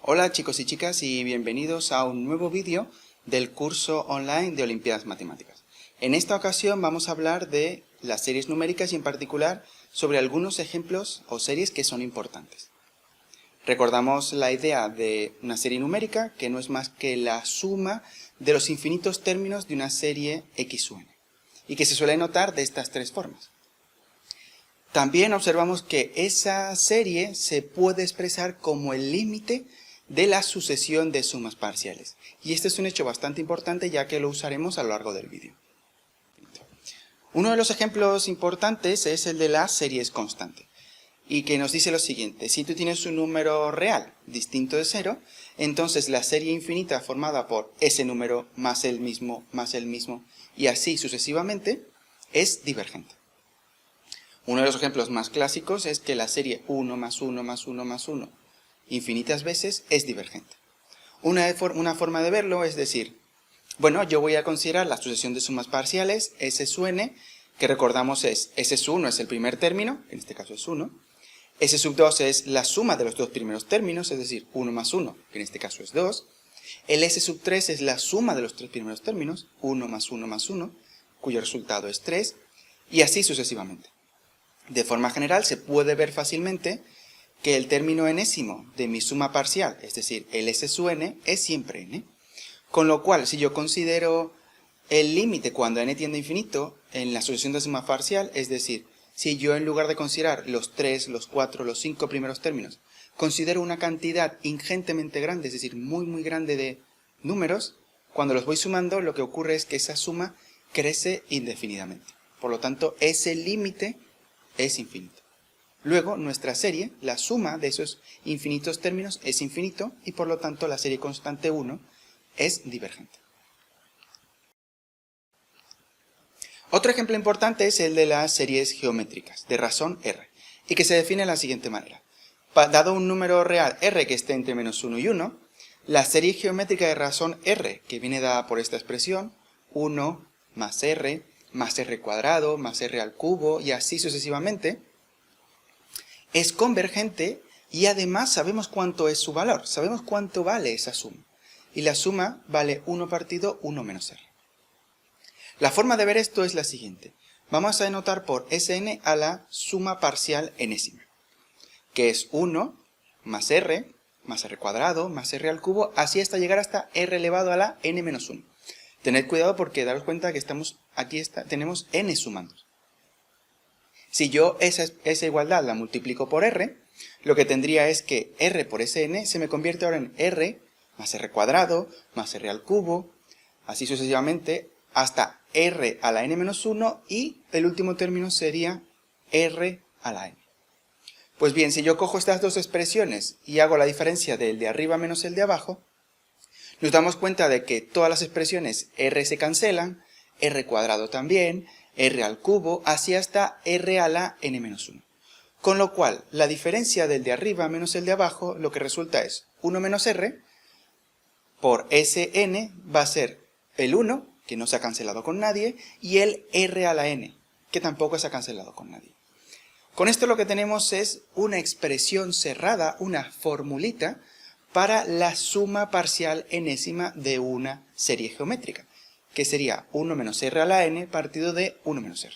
Hola chicos y chicas y bienvenidos a un nuevo vídeo del curso online de Olimpiadas Matemáticas. En esta ocasión vamos a hablar de las series numéricas y en particular sobre algunos ejemplos o series que son importantes. Recordamos la idea de una serie numérica que no es más que la suma de los infinitos términos de una serie x u n y que se suele notar de estas tres formas. También observamos que esa serie se puede expresar como el límite de la sucesión de sumas parciales. Y este es un hecho bastante importante ya que lo usaremos a lo largo del vídeo. Uno de los ejemplos importantes es el de las series constante. Y que nos dice lo siguiente: si tú tienes un número real distinto de 0, entonces la serie infinita formada por ese número más el mismo y así sucesivamente es divergente. Uno de los ejemplos más clásicos es que la serie 1 más 1 más 1 más 1 infinitas veces es divergente. Una forma de verlo es decir, bueno, yo voy a considerar la sucesión de sumas parciales S sub n, que recordamos es S sub 1 es el primer término, en este caso es 1, S sub 2 es la suma de los dos primeros términos, es decir, 1 más 1, que en este caso es 2, el S sub 3 es la suma de los tres primeros términos, 1 más 1 más 1, cuyo resultado es 3, y así sucesivamente. De forma general se puede ver fácilmente que el término enésimo de mi suma parcial, es decir, el S sub n, es siempre n. Con lo cual, si yo considero el límite cuando n tiende a infinito en la sucesión de suma parcial, es decir, si yo en lugar de considerar los 3, los 4, los 5 primeros términos, considero una cantidad ingentemente grande, es decir, muy grande de números, cuando los voy sumando lo que ocurre es que esa suma crece indefinidamente. Por lo tanto, ese límite es infinito. Luego, nuestra serie, la suma de esos infinitos términos es infinito y por lo tanto la serie constante 1 es divergente. Otro ejemplo importante es el de las series geométricas de razón R y que se define de la siguiente manera. Dado un número real R que esté entre menos 1 y 1, la serie geométrica de razón R, que viene dada por esta expresión, 1 más R cuadrado más R al cubo y así sucesivamente, es convergente y además sabemos cuánto es su valor, sabemos cuánto vale esa suma. Y la suma vale 1 partido 1 menos R. La forma de ver esto es la siguiente. Vamos a denotar por Sn a la suma parcial enésima, que es 1 más R cuadrado más R al cubo, así hasta llegar hasta R elevado a la n menos 1. Tened cuidado porque daros cuenta que tenemos n sumandos. Si yo esa igualdad la multiplico por R, lo que tendría es que R por Sn se me convierte ahora en R más R cuadrado más R al cubo, así sucesivamente hasta R a la n menos 1 y el último término sería R a la n. Pues bien, si yo cojo estas dos expresiones y hago la diferencia del de arriba menos el de abajo, nos damos cuenta de que todas las expresiones R se cancelan, R cuadrado también, R al cubo, así hasta R a la n menos 1. Con lo cual, la diferencia del de arriba menos el de abajo, lo que resulta es 1 menos R por Sn va a ser el 1, que no se ha cancelado con nadie, y el R a la n, que tampoco se ha cancelado con nadie. Con esto lo que tenemos es una expresión cerrada, una formulita, para la suma parcial enésima de una serie geométrica, que sería 1 menos R a la n partido de 1 menos R.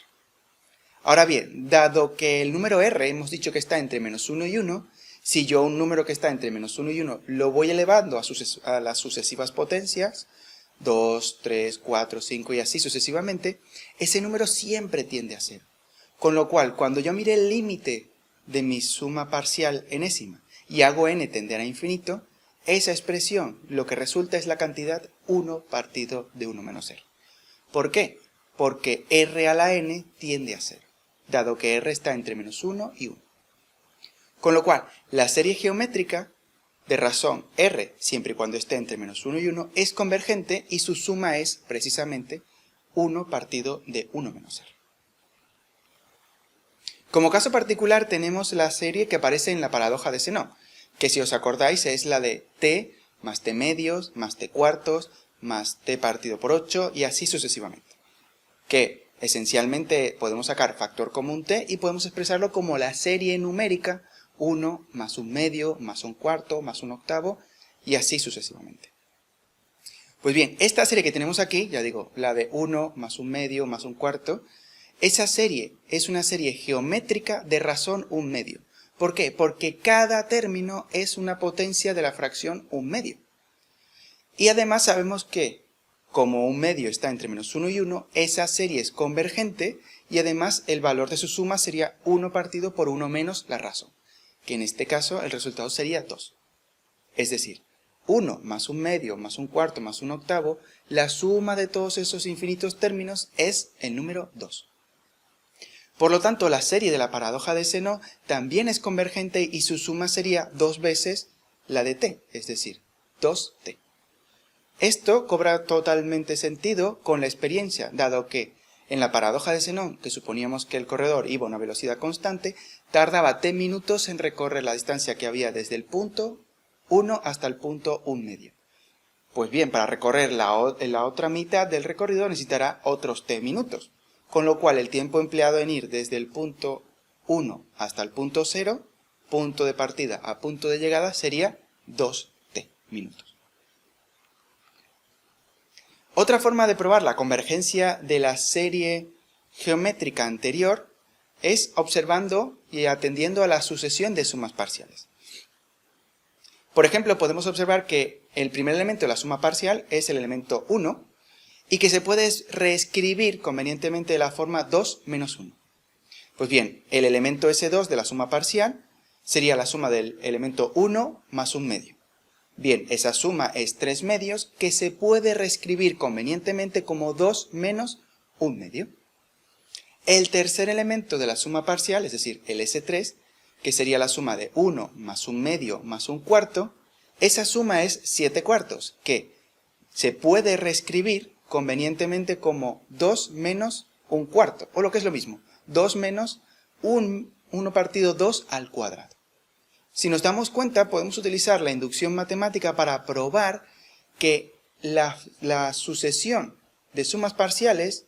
Ahora bien, dado que el número R hemos dicho que está entre menos 1 y 1, si yo un número que está entre menos 1 y 1 lo voy elevando a las sucesivas potencias, 2, 3, 4, 5 y así sucesivamente, ese número siempre tiende a 0. Con lo cual, cuando yo mire el límite de mi suma parcial enésima y hago n tender a infinito, esa expresión lo que resulta es la cantidad 1 partido de 1 menos R. ¿Por qué? Porque R a la n tiende a 0, dado que R está entre menos 1 y 1. Con lo cual, la serie geométrica de razón R, siempre y cuando esté entre menos 1 y 1, es convergente y su suma es, precisamente, 1 partido de 1 menos R. Como caso particular tenemos la serie que aparece en la paradoja de Zenón, que si os acordáis es la de t más t medios más t cuartos más t partido por 8 y así sucesivamente. Que esencialmente podemos sacar factor común t y podemos expresarlo como la serie numérica 1 más un medio más un cuarto más un octavo y así sucesivamente. Pues bien, esta serie que tenemos aquí, ya digo, la de 1 más 1/2 más 1/4, esa serie es una serie geométrica de razón 1/2. ¿Por qué? Porque cada término es una potencia de la fracción 1/2. Y además sabemos que, como 1/2 está entre -1 y 1, esa serie es convergente y además el valor de su suma sería 1 partido por 1 menos la razón, que en este caso el resultado sería 2. Es decir, 1 más 1/2 más 1/4 más 1/8, la suma de todos esos infinitos términos es el número 2. Por lo tanto, la serie de la paradoja de seno también es convergente y su suma sería 2 veces la de t, es decir, 2t. Esto cobra totalmente sentido con la experiencia, dado que en la paradoja de Zenón, que suponíamos que el corredor iba a una velocidad constante, tardaba t minutos en recorrer la distancia que había desde el punto 1 hasta el punto 1/2. Pues bien, para recorrer la otra mitad del recorrido necesitará otros t minutos, con lo cual el tiempo empleado en ir desde el punto 1 hasta el punto 0, punto de partida a punto de llegada, sería 2t minutos. Otra forma de probar la convergencia de la serie geométrica anterior es observando y atendiendo a la sucesión de sumas parciales. Por ejemplo, podemos observar que el primer elemento de la suma parcial es el elemento 1 y que se puede reescribir convenientemente de la forma 2 menos 1. Pues bien, el elemento S2 de la suma parcial sería la suma del elemento 1 más 1/2. Bien, esa suma es 3/2 que se puede reescribir convenientemente como 2 menos 1/2. El tercer elemento de la suma parcial, es decir, el S3, que sería la suma de 1 más 1/2 más 1/4, esa suma es 7/4, que se puede reescribir convenientemente como 2 menos 1/4, o lo que es lo mismo, 2 menos 1 partido 2 al cuadrado. Si nos damos cuenta, podemos utilizar la inducción matemática para probar que la sucesión de sumas parciales,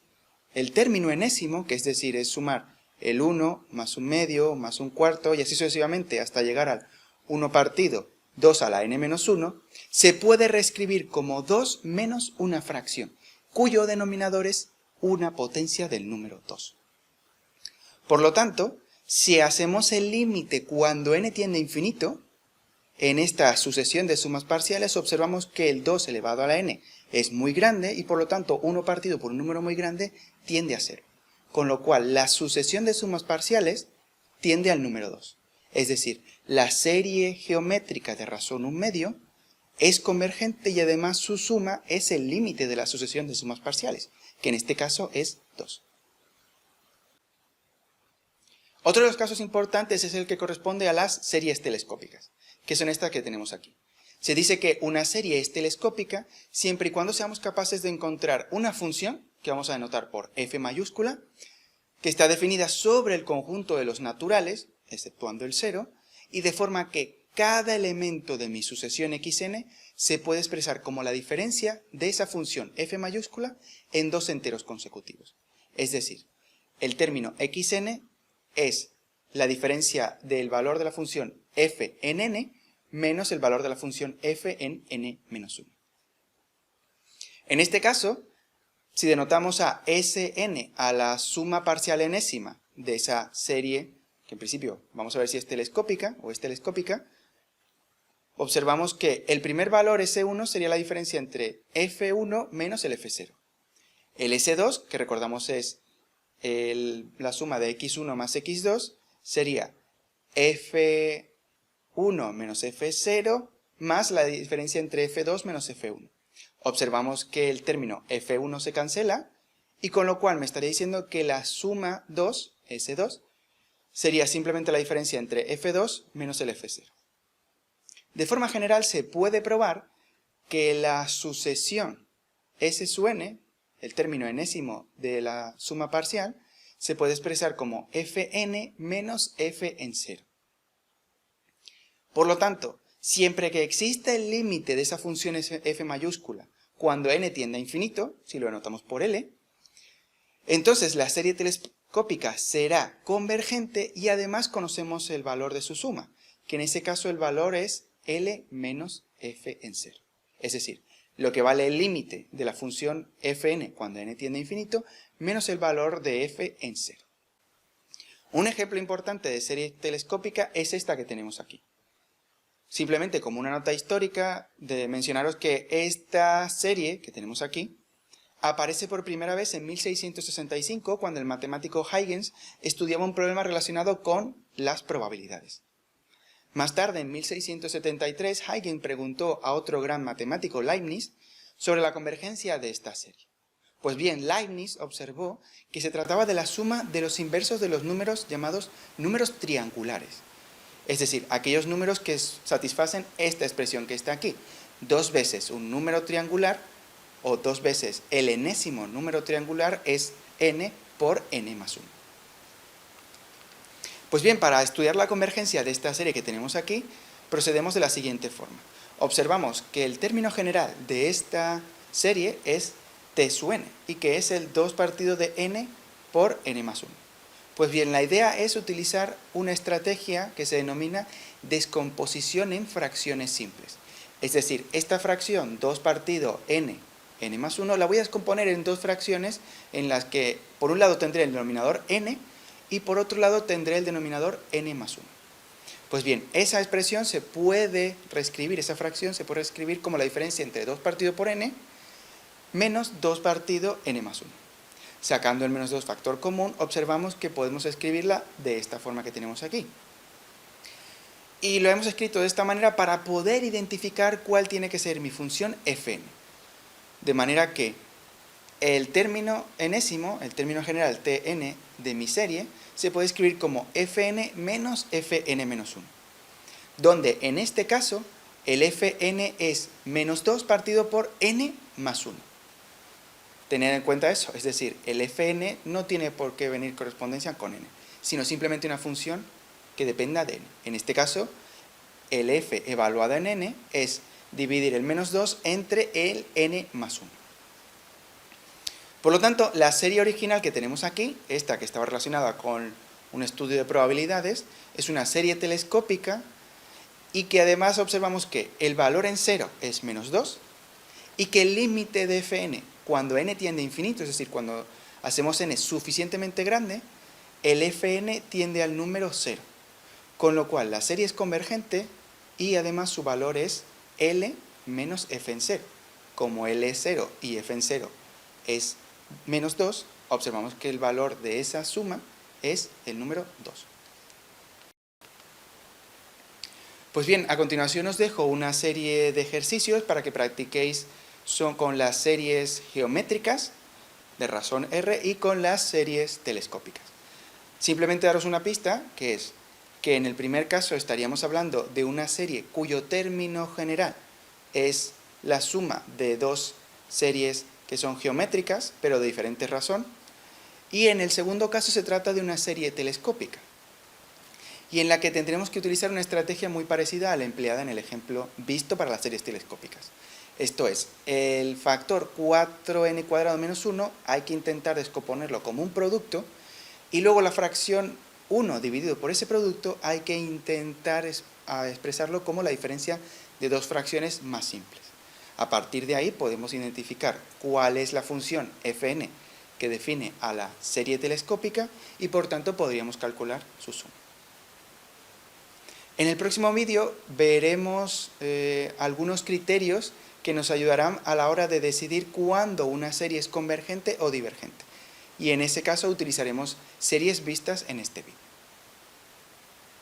el término enésimo, que es decir, es sumar el 1 más 1/2 más 1/4 y así sucesivamente hasta llegar al 1 partido 2 a la n menos 1, se puede reescribir como 2 menos una fracción, cuyo denominador es una potencia del número 2. Por lo tanto, si hacemos el límite cuando n tiende a infinito, en esta sucesión de sumas parciales observamos que el 2 elevado a la n es muy grande y por lo tanto 1 partido por un número muy grande tiende a 0. Con lo cual la sucesión de sumas parciales tiende al número 2. Es decir, la serie geométrica de razón 1/2 es convergente y además su suma es el límite de la sucesión de sumas parciales, que en este caso es 2. Otro de los casos importantes es el que corresponde a las series telescópicas, que son estas que tenemos aquí. Se dice que una serie es telescópica siempre y cuando seamos capaces de encontrar una función, que vamos a denotar por f mayúscula, que está definida sobre el conjunto de los naturales, exceptuando el 0, y de forma que cada elemento de mi sucesión xn se puede expresar como la diferencia de esa función f mayúscula en dos enteros consecutivos. Es decir, el término xn es la diferencia del valor de la función f en n menos el valor de la función f en n menos 1. En este caso, si denotamos a Sn a la suma parcial enésima de esa serie, que en principio vamos a ver si es telescópica o es telescópica, observamos que el primer valor S1 sería la diferencia entre F1 menos el F0. El S2, que recordamos es la suma de x1 más x2, sería F1 menos F0 más la diferencia entre F2 menos F1. Observamos que el término F1 se cancela y con lo cual me estaría diciendo que la suma 2, S2, sería simplemente la diferencia entre F2 menos el F0. De forma general se puede probar que la sucesión S sub n, el término enésimo de la suma parcial, se puede expresar como Fn menos F en 0. Por lo tanto, siempre que exista el límite de esa función f mayúscula cuando n tiende a infinito, si lo anotamos por L, entonces la serie telescópica será convergente y además conocemos el valor de su suma, que en ese caso el valor es L menos f en 0. Es decir, lo que vale el límite de la función fn cuando n tiende a infinito, menos el valor de f en 0. Un ejemplo importante de serie telescópica es esta que tenemos aquí. Simplemente como una nota histórica, de mencionaros que esta serie que tenemos aquí aparece por primera vez en 1665, cuando el matemático Huygens estudiaba un problema relacionado con las probabilidades. Más tarde, en 1673, Huygens preguntó a otro gran matemático, Leibniz, sobre la convergencia de esta serie. Pues bien, Leibniz observó que se trataba de la suma de los inversos de los números llamados números triangulares. Es decir, aquellos números que satisfacen esta expresión que está aquí. 2 veces un número triangular o 2 veces el enésimo número triangular es n por n más 1. Pues bien, para estudiar la convergencia de esta serie que tenemos aquí, procedemos de la siguiente forma. Observamos que el término general de esta serie es t sub n, y que es el 2 partido de n por n más 1. Pues bien, la idea es utilizar una estrategia que se denomina descomposición en fracciones simples. Es decir, esta fracción 2 partido n más 1 la voy a descomponer en dos fracciones en las que por un lado tendré el denominador n y por otro lado tendré el denominador n más 1. Pues bien, esa expresión se puede reescribir, esa fracción se puede reescribir como la diferencia entre 2 partido por n menos 2 partido n más 1. Sacando el menos 2 factor común, observamos que podemos escribirla de esta forma que tenemos aquí. Y lo hemos escrito de esta manera para poder identificar cuál tiene que ser mi función fn. De manera que el término enésimo, el término general tn de mi serie, se puede escribir como fn menos fn menos 1. Donde en este caso el fn es menos 2 partido por n más 1. Tener en cuenta eso, es decir, el fn no tiene por qué venir correspondencia con n, sino simplemente una función que dependa de n. En este caso, el f evaluado en n es dividir el menos 2 entre el n más 1. Por lo tanto, la serie original que tenemos aquí, esta que estaba relacionada con un estudio de probabilidades, es una serie telescópica y que además observamos que el valor en 0 es menos 2 y que el límite de fn cuando n tiende a infinito, es decir, cuando hacemos n suficientemente grande, el fn tiende al número 0. Con lo cual la serie es convergente y además su valor es L menos f en 0. Como L es 0 y f en 0 es menos 2, observamos que el valor de esa suma es el número 2. Pues bien, a continuación os dejo una serie de ejercicios para que practiquéis con las series geométricas de razón R y con las series telescópicas. Simplemente daros una pista, que es que en el primer caso estaríamos hablando de una serie cuyo término general es la suma de dos series que son geométricas, pero de diferente razón, y en el segundo caso se trata de una serie telescópica, y en la que tendremos que utilizar una estrategia muy parecida a la empleada en el ejemplo visto para las series telescópicas. Esto es, el factor 4n² menos 1 hay que intentar descomponerlo como un producto, y luego la fracción 1 dividido por ese producto hay que intentar expresarlo como la diferencia de dos fracciones más simples. A partir de ahí podemos identificar cuál es la función fn que define a la serie telescópica y por tanto podríamos calcular su suma. En el próximo vídeo veremos algunos criterios que nos ayudarán a la hora de decidir cuándo una serie es convergente o divergente. Y en ese caso utilizaremos series vistas en este vídeo.